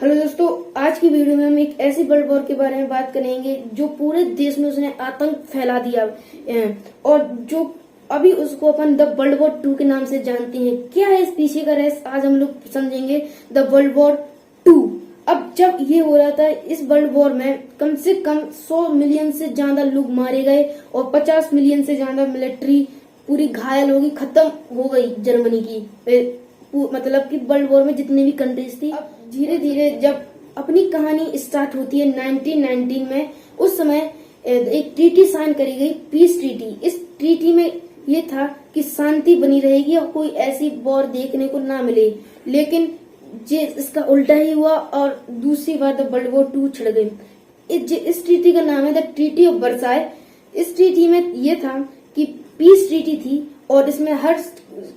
Hello दोस्तों, आज की वीडियो में हम एक ऐसी वर्ल्ड वॉर के बारे में बात करेंगे जो पूरे देश में उसने आतंक फैला दिया और जो अभी उसको अपन द वर्ल्ड वॉर 2 के नाम से जानते हैं। क्या है इस पीछे का रहस्य, आज हम लोग समझेंगे। The world war 2। अब जब ये हो रहा था, इस वर्ल्ड वॉर में कम से कम 100 मिलियन से ज्यादा लोग मारे गए और 50 मिलियन से ज्यादा मिलिट्री पूरी घायल होगी, खत्म हो गई जर्मनी की। मतलब कि वर्ल्ड वॉर में जितनी भी कंट्रीज थी। अब धीरे धीरे जब अपनी कहानी स्टार्ट होती है 1919 में, उस समय एक ट्रीटी साइन करी गई, पीस ट्रीटी। इस ट्रीटी में ये था कि शांति बनी रहेगी और कोई ऐसी वॉर देखने को ना मिले, लेकिन इसका उल्टा ही हुआ और दूसरी बार द वर्ल्ड वॉर 2 छिड़ गई। इस ट्रीटी का नाम है द ट्रीटी ऑफ वर्साय। इस ट्रीटी में ये था कि पीस ट्रीटी थी और इसमें हर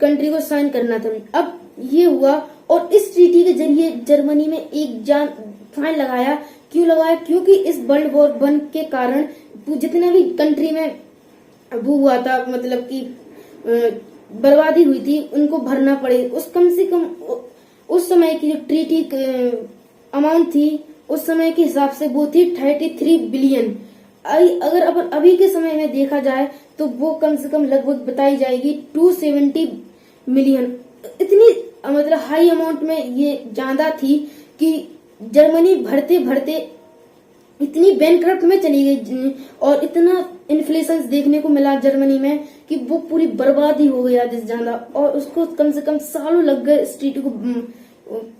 कंट्री को साइन करना था। अब ये हुआ और इस ट्रीटी के जरिए जर्मनी में एक जान फाइन लगाया। क्यों लगाया? क्योंकि इस वर्ल्ड वॉर 1 के कारण जितने भी कंट्री में वो हुआ था, मतलब कि बर्बादी हुई थी, उनको भरना पड़े। उस कम से कम उस समय की जो ट्रीटी अमाउंट थी, उस समय के हिसाब से वो थी 33 बिलियन। अगर अपन अभी के समय में देखा जाए तो वो कम से कम लगभग बताई जाएगी 270 मिलियन। इतनी मतलब हाई अमाउंट में ये ज्यादा थी कि जर्मनी भरते भरते इतनी बैंकक्रप्ट में चली गई और इतना इन्फ्लेशन देखने को मिला जर्मनी में कि वो पूरी बर्बादी हो गई आधे से ज्यादा, और उसको कम से कम सालों लग गए इस ट्रीटी को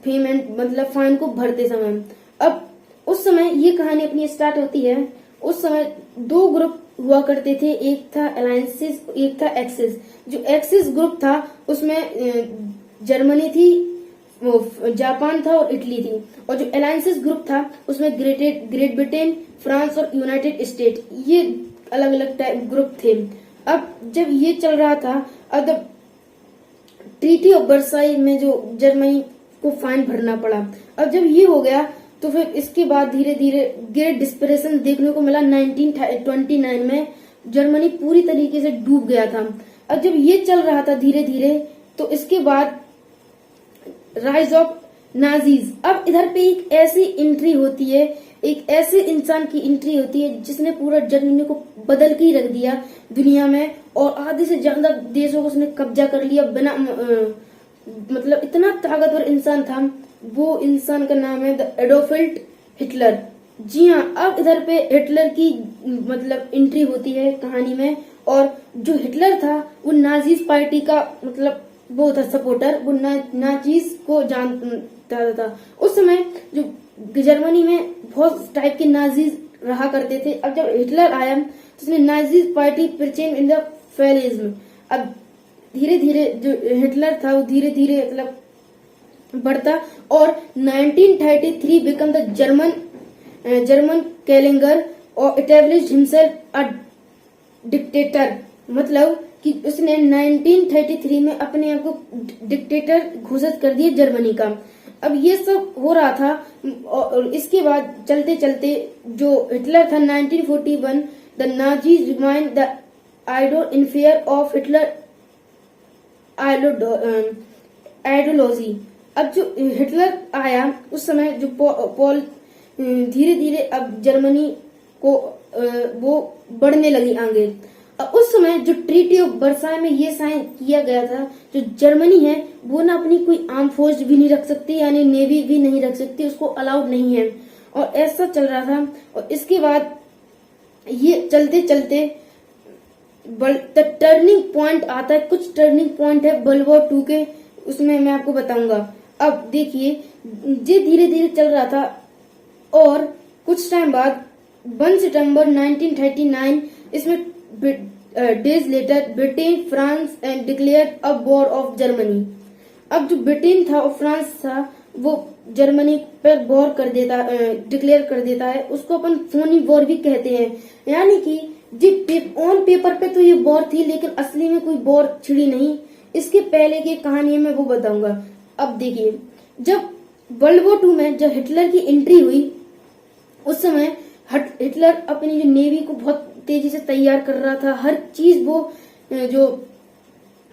पेमेंट मतलब फाइन को भरते समय। अब उस समय ये कहानी अपनी स्टार्ट होती है। उस समय दो ग्रुप हुआ करते थे, एक था अलायंसेस, एक था एक्सिस। जो एक्सिस ग्रुप था उसमें जर्मनी थी, जापान था और इटली थी, और जो अलायंसेस ग्रुप था उसमें ग्रेट ब्रिटेन, फ्रांस और यूनाइटेड स्टेट, ये अलग अलग टाइप ग्रुप थे। अब जब ये चल रहा था, अब ट्रीटी ऑफ वर्साई में जो जर्मनी को फाइन भरना पड़ा। अब जब ये हो गया तो फिर इसके बाद धीरे धीरे ग्रेट डिस्परेशन देखने को मिला। 1929 में जर्मनी पूरी तरीके से डूब गया था। अब जब ये चल रहा था धीरे धीरे, तो इसके बाद राइज ऑफ नाजीज। अब इधर पे एक ऐसी एंट्री होती है, एक ऐसे इंसान की एंट्री होती है जिसने पूरा जर्मनी को बदल के ही रख दिया दुनिया में, और आधे से ज्यादा देशों को उसने कब्जा कर लिया बिना मतलब इतना ताकतवर इंसान था। वो इंसान का नाम है द एडोल्फ हिटलर। जी हाँ, अब इधर पे हिटलर की मतलब एंट्री होती है कहानी में, और जो हिटलर था वो नाजीज पार्टी का मतलब वो था सपोर्टर, वो नाजीज को जानता था। उस समय जो जर्मनी में बहुत टाइप के नाजीज रहा करते थे। अब जब हिटलर आया तो उसने नाजीज पार्टी परचेन इन द फेलिज्म। अब धीरे धीरे जो हिटलर था वो धीरे धीरे मतलब बढ़ता, और 1933 बिकम द जर्मन कैलेंगर और एस्टैब्लिश्ड हिमसेल्फ अ डिक्टेटर। मतलब कि उसने 1933 में अपने आप को डिक्टेटर घोषित कर दिया जर्मनी का। अब ये सब हो रहा था, और इसके बाद चलते चलते जो हिटलर था 1941, the Nazis remind the idle in fair of Hitler ideology. अब जो हिटलर आया उस समय जो पॉल धीरे धीरे अब जर्मनी को वो बढ़ने लगी आगे। अब उस समय जो ट्रीटी ऑफ वर्साई में ये साइन किया गया था, जो जर्मनी है वो ना अपनी कोई आर्म फोर्स भी नहीं रख सकती, यानी नेवी भी नहीं रख सकती, उसको अलाउड नहीं है, और ऐसा चल रहा था। और इसके बाद ये चलते चलते टर्निंग पॉइंट आता है। कुछ टर्निंग पॉइंट है वर्ल्ड वॉर 2 के, उसमें मैं आपको बताऊंगा। अब देखिए, ये धीरे धीरे चल रहा था, और कुछ टाइम बाद 1 सितंबर 1939 इसमें days later Britain France and declare a war of Germany. अब जो ब्रिटेन था और फ्रांस था वो जर्मनी पर वॉर कर देता, डिक्लेयर कर देता है। उसको अपन फोनी वॉर भी कहते हैं, यानी कि ऑन पेपर पे तो ये वॉर थी, लेकिन असली में कोई वॉर छिड़ी नहीं। इसके पहले की कहानी में वो बताऊंगा। अब देखिए, जब वर्ल्ड वॉर 2 में जब हिटलर की एंट्री हुई, उस समय हिटलर अपनी जो नेवी को बहुत तेजी से तैयार कर रहा था। हर चीज वो जो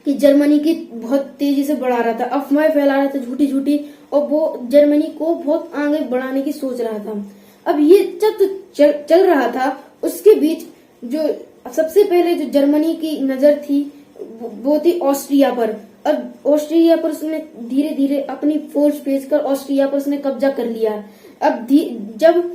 कि जर्मनी की बहुत तेजी से बढ़ा रहा था, अफवाहें फैला रहा था झूठी झूठी, और वो जर्मनी को बहुत आगे बढ़ाने की सोच रहा था। अब ये जब तो चल रहा था, उसके बीच जो सबसे पहले जो जर्मनी की नजर थी वो थी ऑस्ट्रिया पर। अब ऑस्ट्रिया पर उसने धीरे धीरे अपनी फोर्स भेजकर ऑस्ट्रिया पर उसने कब्जा कर लिया। अब जब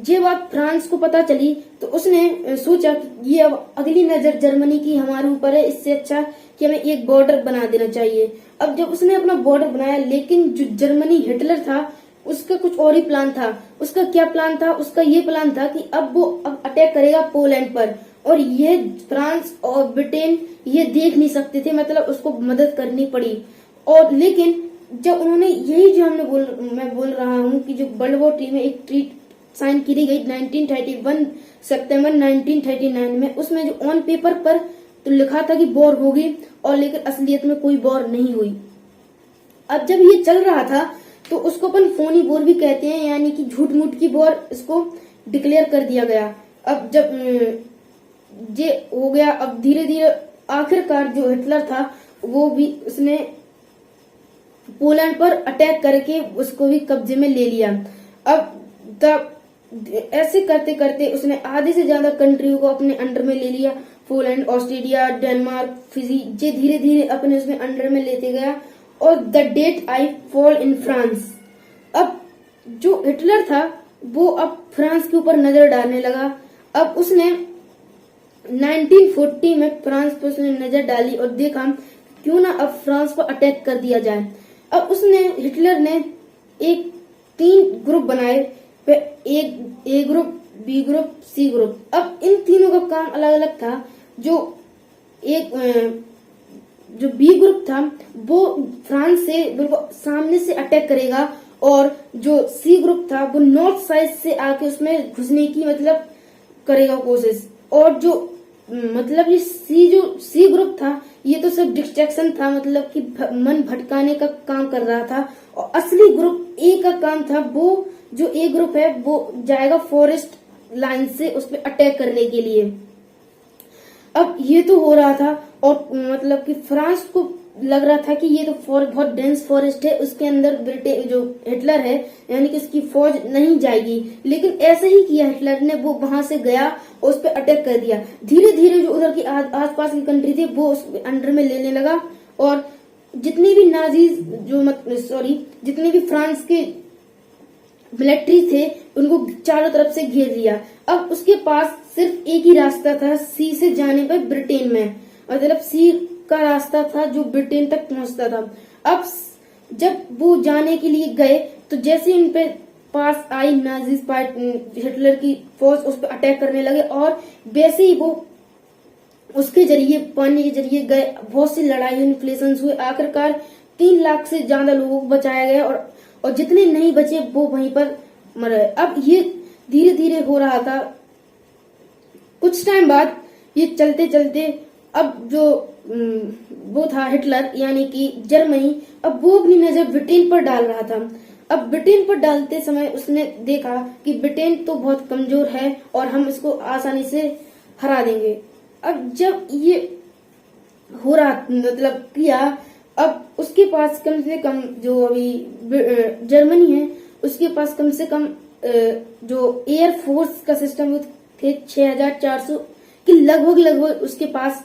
ये बात फ्रांस को पता चली तो उसने सोचा कि ये अब अगली नजर जर्मनी की हमारे ऊपर है, इससे अच्छा कि हमें एक बॉर्डर बना देना चाहिए। अब जब उसने अपना बॉर्डर बनाया, लेकिन जो जर्मनी हिटलर था उसका कुछ और ही प्लान था। उसका क्या प्लान था? उसका ये प्लान था कि अब वो अटैक करेगा पोलैंड पर, और यह फ्रांस और ब्रिटेन ये देख नहीं सकते थे, मतलब उसको मदद करनी पड़ी। और लेकिन जब उन्होंने यही जो मैं बोल रहा हूँ कि जो वर्ल्ड वॉर 3 में एक ट्रीट साइन की गई 1931 सितंबर 1939 में, उसमें जो ऑन पेपर पर तो लिखा था कि वॉर होगी, और लेकिन असलियत में कोई वॉर नहीं हुई। अब जब ये चल रहा था तो उसको अपन फोनी वॉर भी कहते हैं, यानी कि झूठ मूठ की वॉर इसको डिक्लेयर कर दिया गया। अब जब ये हो गया, अब धीरे धीरे आखिरकार जो हिटलर था वो भी उसने पोलैंड पर अटैक करके उसको भी कब्जे में ले लिया। अब तब ऐसे करते करते उसने आधे से ज्यादा कंट्रियों को अपने अंडर में ले लिया। पोलैंड, ऑस्ट्रेलिया, डेनमार्क, फिजी, ये धीरे धीरे अपने उसमें अंडर में लेते गया। और the date I fall in France. अब जो हिटलर था वो अब फ्रांस के ऊपर नजर डालने लगा। अब उसने 1940 में फ्रांस पर उसने नजर डाली और देखा क्यों ना अब फ्रांस पर अटैक कर दिया जाए। अब उसने हिटलर ने एक 3 ग्रुप बनाए, एक A group, B group, C group. अब इन तीनों का काम अलग अलग था। जो बी ग्रुप था वो फ्रांस से बिल्कुल सामने से अटैक करेगा, और जो सी ग्रुप था वो नॉर्थ साइड से आके उसमें घुसने की मतलब करेगा कोशिश। और जो मतलब ये सी ग्रुप था ये तो सिर्फ डिस्ट्रैक्शन था, मतलब कि मन भटकाने का काम कर रहा था। और असली ग्रुप ए का काम था, वो जो ए ग्रुप है वो जाएगा फॉरेस्ट लाइन से उस पर अटैक करने के लिए। अब ये तो हो रहा था, और मतलब कि फ्रांस को लग रहा था कि ये तो बहुत डेंस फॉरेस्ट है, उसके अंदर ब्रिटेन जो हिटलर है यानी कि उसकी फौज नहीं जाएगी। लेकिन ऐसे ही किया हिटलर ने, वो वहां से गया और उस पर अटैक कर दिया। धीरे धीरे जो उधर की आसपास की कंट्री थी वो उस अंडर में लेने लगा, और जितने भी नाजीज जितने भी फ्रांस के मिलिट्री थे उनको चारों तरफ से घेर लिया। अब उसके पास सिर्फ एक ही रास्ता था सी से जाने पर ब्रिटेन में, मतलब सी का रास्ता था जो ब्रिटेन तक पहुंचता था। अब जब वो जाने के लिए गए तो जैसे इन पे पास आई नाजीज हिटलर की फौज उस पर अटैक करने लगे, और वैसे ही वो उसके जरिए पानी के जरिए गए। बहुत सी लड़ाई इन्फ्लेशन हुए, आखिरकार 3 लाख से ज्यादा लोगों को बचाया गया, और जितने नहीं बचे वो वहीं पर मरे। अब ये धीरे धीरे हो रहा था। कुछ टाइम बाद ये चलते चलते अब जो वो था हिटलर यानी कि जर्मनी, अब वो अपनी नजर ब्रिटेन पर डाल रहा था। अब ब्रिटेन पर डालते समय उसने देखा कि ब्रिटेन तो बहुत कमजोर है और हम इसको आसानी से हरा देंगे। अब जब ये हो रहा मतलब किया, अब उसके पास कम से कम जो अभी जर्मनी है उसके पास कम से कम जो एयर फोर्स का सिस्टम थे 6400 कि लगभग उसके पास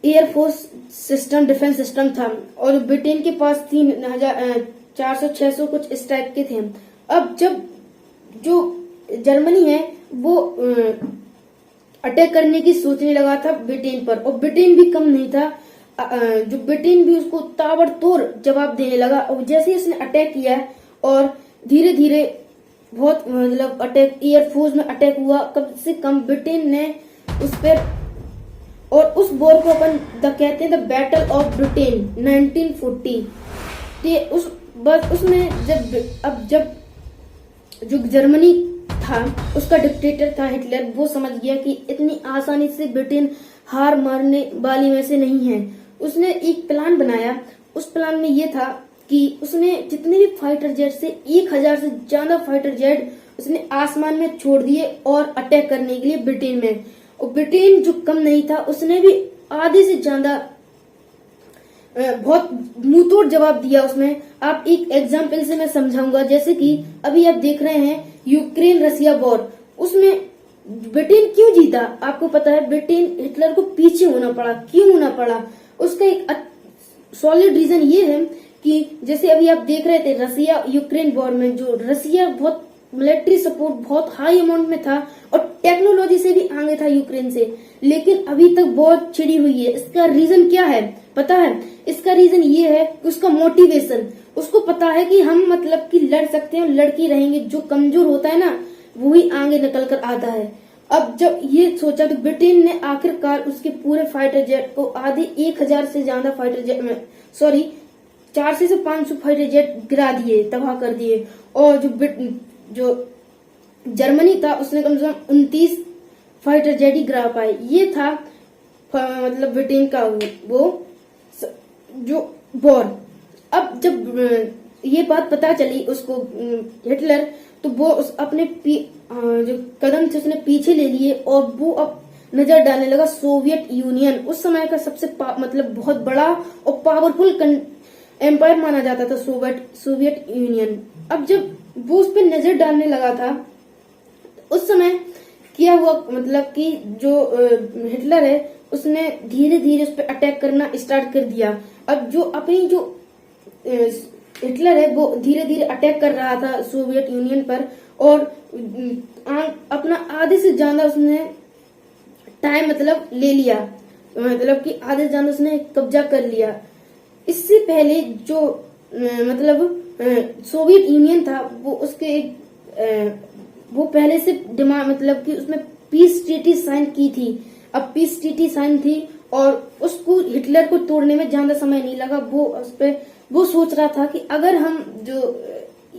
एयरफोर्स सिस्टम, डिफेंस सिस्टम था, और ब्रिटेन के पास 3400-600 कुछ इस टाइप के थे। अब जब जो जर्मनी है वो अटैक करने की सोचने लगा था ब्रिटेन पर, और ब्रिटेन भी कम नहीं था, जो ब्रिटेन भी उसको ताबड़तोड़ जवाब देने लगा। और जैसे ही उसने अटैक किया और धीरे धीरे बहुत मतलब अटैक एयरफोर्स में अटैक हुआ, कम से कम ब्रिटेन ने उस पर, और उस वॉर को अपन कहते हैं द बैटल ऑफ ब्रिटेन 1940। उसमें जब जो जर्मनी था उसका डिक्टेटर था हिटलर, वो समझ गया कि इतनी आसानी से ब्रिटेन हार मारने वाली में से नहीं है। उसने एक प्लान बनाया। उस प्लान में ये था कि उसने जितने भी फाइटर जेट से 1000 से ज्यादा फाइटर जेट उसने आसमान में छोड़ दिए और अटैक करने के लिए ब्रिटेन में। और ब्रिटेन जो कम नहीं था उसने भी आधे से ज्यादा बहुत मुंहतोड़ जवाब दिया उसमें। आप एक एग्जाम्पल से मैं समझाऊंगा, जैसे कि अभी आप देख रहे हैं यूक्रेन रसिया वॉर, उसमें ब्रिटेन क्यों जीता? आपको पता है ब्रिटेन हिटलर को पीछे होना पड़ा, क्यों होना पड़ा? उसका एक सॉलिड रीजन ये है कि जैसे अभी आप देख रहे थे रसिया यूक्रेन वॉर में, जो रसिया बहुत मिलिट्री सपोर्ट बहुत हाई अमाउंट में था और टेक्नोलॉजी से भी आगे था यूक्रेन से, लेकिन अभी तक बहुत छिड़ी हुई है। इसका रीजन क्या है पता है? इसका रीजन ये है कि उसका मोटिवेशन, उसको पता है कि हम मतलब कि लड़ सकते हैं, लड़के रहेंगे। जो कमजोर होता है ना वही आगे निकल कर आता है। अब जब ये सोचा तो ब्रिटेन ने आखिरकार उसके पूरे फाइटर जेट को आधे 1000 से ज्यादा फाइटर जेट में 400 से 500 फाइटर जेट गिरा दिए, तबाह कर दिए। और जो जर्मनी था उसने कम से कम 29 फाइटर जेट ही गिरा पाए। ये था मतलब ब्रिटेन का वो जो वॉर। अब जब ये बात पता चली उसको हिटलर, तो वो अपने जो कदम थे उसने पीछे ले लिए और वो अब नजर डालने लगा सोवियत यूनियन। उस समय का सबसे मतलब बहुत बड़ा और पावरफुल एम्पायर माना जाता था सोवियत यूनियन। अब जब वो उस पर नजर डालने लगा था, उस समय क्या हुआ मतलब कि जो हिटलर है उसने धीरे धीरे उस पर अटैक करना स्टार्ट कर दिया। अब जो अपनी जो हिटलर है वो धीरे धीरे अटैक कर रहा था सोवियत यूनियन पर, और अपना आधे से ज्यादा उसने टाइम मतलब ले लिया, मतलब कि आधे से ज्यादा उसने कब्जा कर लिया। इससे पहले जो मतलब सोवियत यूनियन था वो उसके वो पहले से डिमांड मतलब कि उसमें पीस ट्रीटी साइन की थी। अब पीस ट्रीटी साइन थी और उसको हिटलर को तोड़ने में ज्यादा समय नहीं लगा। वो सोच रहा था कि अगर हम जो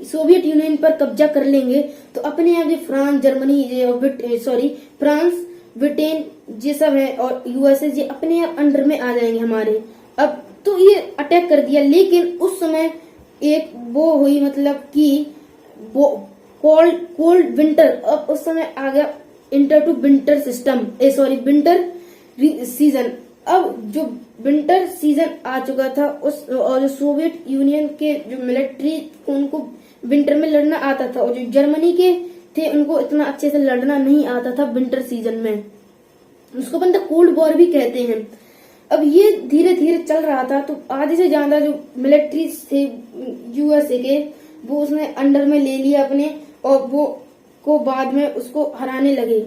सोवियत यूनियन पर कब्जा कर लेंगे तो अपने आप जो फ्रांस जर्मनी फ्रांस ब्रिटेन ये सब है और यूएसए ये अपने आप अंडर में आ जाएंगे हमारे। अब तो ये अटैक कर दिया, लेकिन उस समय एक वो हुई मतलब कि वो कोल्ड विंटर। अब उस समय आ गया enter to winter system winter season. अब जो विंटर सीजन आ चुका था और जो सोवियत यूनियन के जो मिलिट्री उनको विंटर में लड़ना आता था, और जो जर्मनी के थे उनको इतना अच्छे से लड़ना नहीं आता था विंटर सीजन में। उसको अपन कोल्ड वॉर भी कहते हैं। अब ये धीरे धीरे चल रहा था तो आधे से ज्यादा जो मिलिट्री थे यूएसए के वो उसने अंडर में ले लिया अपने, और वो को बाद में उसको हराने लगे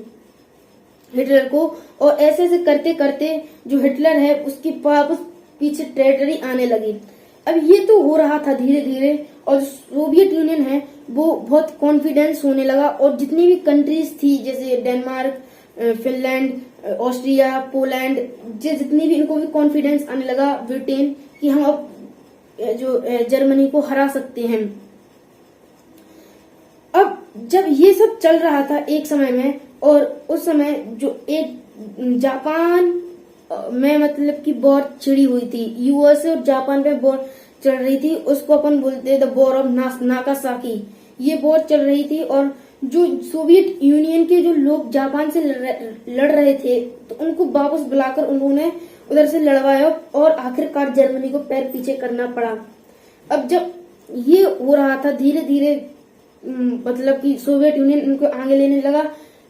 हिटलर को। और ऐसे ऐसे करते करते जो हिटलर है उसकी वापस पीछे टेरिटरी आने लगी। अब ये तो हो रहा था धीरे धीरे, और सोवियत यूनियन है वो बहुत कॉन्फिडेंस होने लगा। और जितनी भी कंट्रीज थी जैसे डेनमार्क, फिनलैंड, ऑस्ट्रिया, पोलैंड, जितनी भी इनको भी कॉन्फिडेंस आने लगा ब्रिटेन कि हम अब जो जर्मनी को हरा सकते हैं। अब जब ये सब चल रहा था एक समय में, और उस समय जो एक जापान में मतलब की वॉर छिड़ी हुई थी, यूएसए और जापान पे वॉर चल रही थी, उसको अपन बोलते हैं द वॉर ऑफ नागासाकी। ये वॉर चल रही थी और जो सोवियत यूनियन के जो लोग जापान से लड़ रहे थे तो उनको वापस बुलाकर उन्होंने उधर से लड़वाया और आखिरकार जर्मनी को पैर पीछे करना पड़ा। अब जब ये हो रहा था धीरे धीरे मतलब कि सोवियत यूनियन उनको आगे लेने लगा,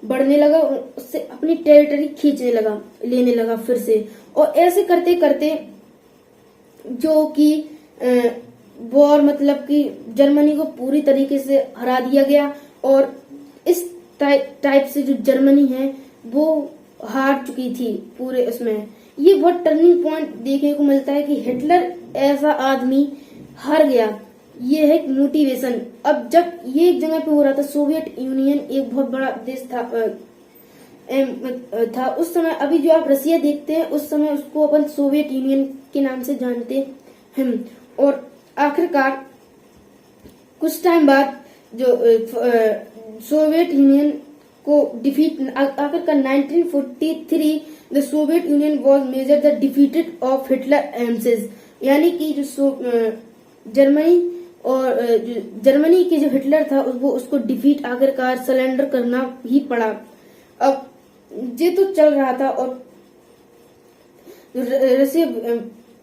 बढ़ने लगा, उससे अपनी टेरिटरी खींचने लगा, लेने लगा फिर से। और ऐसे करते करते जो कि वॉर मतलब कि जर्मनी को पूरी तरीके से हरा दिया गया। और इस टाइप से जो जर्मनी है वो हार चुकी थी पूरे उसमें। ये बहुत टर्निंग पॉइंट देखने को मिलता है कि हिटलर ऐसा आदमी हार गया, ये है मोटिवेशन। अब जब ये एक जगह पे हो रहा था, सोवियत यूनियन एक बहुत बड़ा देश था उस समय। अभी जो आप रसिया देखते हैं उस समय उसको अपन सोवियत यूनियन के नाम से जानते हैं। और आखिरकार कुछ टाइम बाद जो सोवियत यूनियन को डिफीट, आखिरकार 1943 the Soviet Union was major the defeated of Hitler aims, यानी कि जो जर्मनी के जो हिटलर था वो उसको डिफीट आखिरकार सरेंडर करना ही पड़ा। अब ये तो चल रहा था और रसिया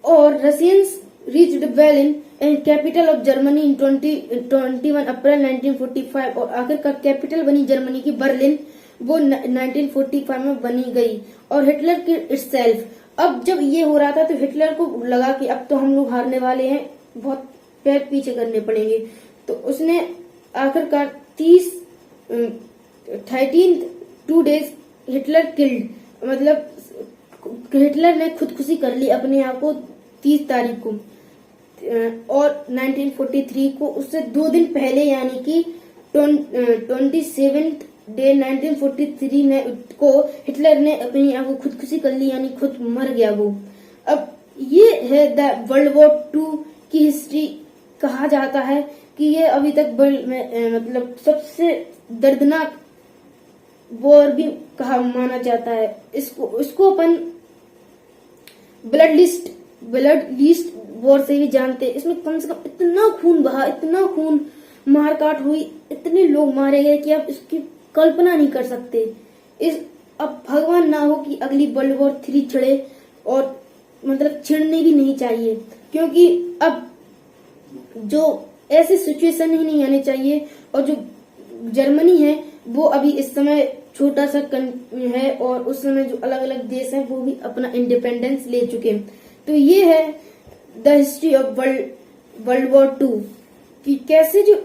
और Russians reached berlin and capital of Germany in 21 अप्रैल 1945 और आखिरकार कैपिटल बनी जर्मनी की बर्लिन, वो 1945 में बनी गई। और हिटलर की इटसेल्फ, अब जब ये हो रहा था तो हिटलर को लगा कि अब तो हम लोग हारने वाले हैं, बहुत पैर पीछे करने पड़ेंगे, तो उसने आखिरकार 13 2 days हिटलर किल्ड, मतलब हिटलर ने खुदकुशी कर ली अपने आप को 30 तारीख को, और 1943 को उससे 2 दिन पहले यानी कि 27 डे 1943 में को हिटलर ने अपनी आप को खुदकुशी कर ली, यानी खुद मर गया वो। अब ये है द वर्ल्ड वॉर 2 की हिस्ट्री। कहा जाता है कि ये अभी तक वर्ल्ड में मतलब सबसे दर्दनाक वॉर भी कहा माना जाता है। इसको अपन ब्लड लीस्ट वॉर से भी जानते हैं। इसमें कम से कम इतना खून बहा, इतना खून, मारकाट हुई, इतने लोग मारे गए कि आप इसकी कल्पना नहीं कर सकते। अब भगवान ना हो कि अगली वर्ल्ड वॉर 3 छिड़े, और मतलब छिड़ने भी नहीं चाहिए, क्योंकि अब जो ऐसी सिचुएशन ही नहीं आनी चाहिए। और जो जर्मनी है वो अभी इस समय छोटा सा है, और उस समय जो अलग अलग देश हैं वो भी अपना इंडिपेंडेंस ले चुके हैं। तो ये है the history of world war 2 कि कैसे जो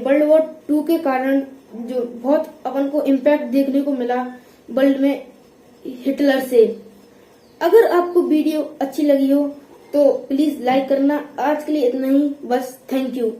वर्ल्ड वॉर 2 के कारण जो बहुत अपन को इम्पैक्ट देखने को मिला वर्ल्ड में हिटलर से। अगर आपको वीडियो अच्छी लगी हो तो प्लीज लाइक करना। आज के लिए इतना ही, बस। Thank you.